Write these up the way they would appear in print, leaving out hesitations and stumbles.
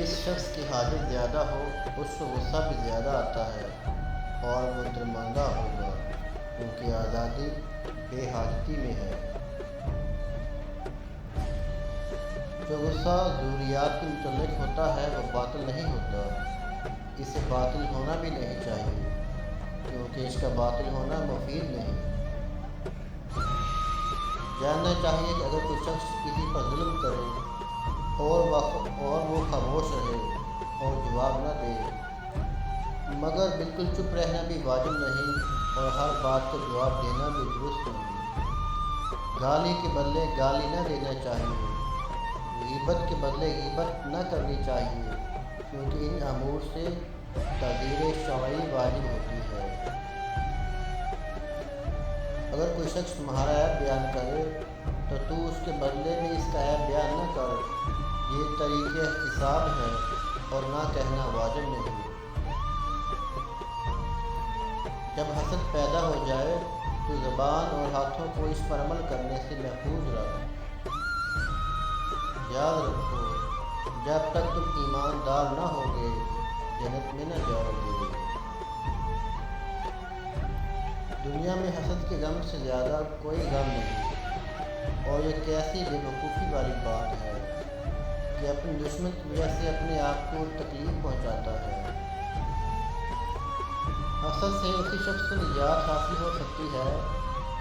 جس شخص کی حاجت زیادہ ہو اس کو غصہ بھی زیادہ آتا ہے اور وہ درماندہ ہوگا، کیونکہ آزادی بے حاجتی میں ہے۔ جو غصہ ضروریات کے متعلق ہوتا ہے وہ باطل نہیں ہوتا، اسے باطل ہونا بھی نہیں چاہیے، کیونکہ اس کا باطل ہونا مفید نہیں۔ جاننا چاہیے کہ اگر کوئی شخص کسی پر ظلم کرے اور وہ خاموش رہے اور جواب نہ دے، مگر بالکل چپ رہنا بھی واجب نہیں اور ہر بات کا جواب دینا بھی درست نہیں۔ گالی کے بدلے گالی نہ دینا چاہیے، غیبت کے بدلے غیبت نہ کرنی چاہیے، کیونکہ ان امور سے تعزیر شرعی واجب ہوتی ہے۔ اگر کوئی شخص تمہارا عیب بیان کرے تو اس کے بدلے میں اس کا عیب بیان نہ کر، یہ طریقہ احتساب ہے اور نہ کہنا واجب نہیں۔ جب حسد پیدا ہو جائے تو زبان اور ہاتھوں کو اس پر عمل کرنے سے محفوظ رکھ۔ یاد رکھو، جب تک تم ایماندار نہ ہوگے جنت میں نہ جاؤ گے۔ دنیا میں حسد کے غم سے زیادہ کوئی غم نہیں، اور یہ کیسی بے وقوفی والی بات ہے کہ اپنے دشمن کی وجہ سے اپنے آپ کو تکلیف پہنچاتا ہے۔ حسد سے اسی شخص کو نجات حاصل ہو سکتی ہے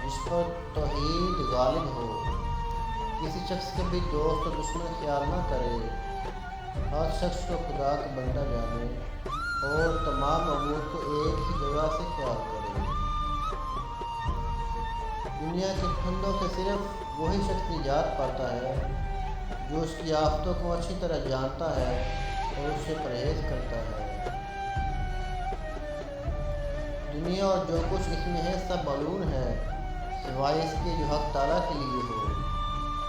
جس پر توحید غالب ہو۔ کسی شخص کے بھی دوست و دشمن خیال نہ کرے، ہر شخص کو خدا کا بندہ جانے اور تمام امور کو ایک ہی جگہ سے خیال کرے۔ دنیا کے پھندوں سے صرف وہی شخص نجات پاتا ہے جو اس کی آفتوں کو اچھی طرح جانتا ہے اور اس سے پرہیز کرتا ہے۔ دنیا اور جو کچھ اس میں ہے سب ملعون ہے، سوائے اس کے جو حق تعالیٰ کے لیے ہو۔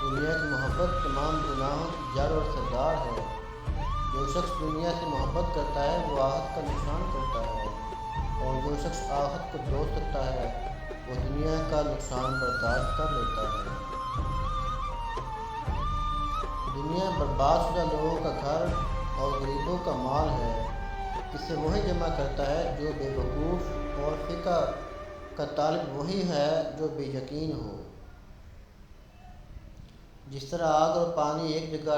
دنیا کی محبت تمام گناہوں کی جڑ اور سردار ہے۔ جو شخص دنیا سے محبت کرتا ہے وہ آخرت کا نقصان کرتا ہے، اور جو شخص آخرت کو دوست رکھتا ہے وہ دنیا کا نقصان برداشت کر لیتا ہے۔ دنیا برباد شدہ لوگوں کا گھر اور غریبوں کا مال ہے، اسے وہی جمع کرتا ہے جو بے وقوف، اور فقہ کا طالب وہی ہے جو بے یقین ہو۔ جس طرح آگ اور پانی ایک جگہ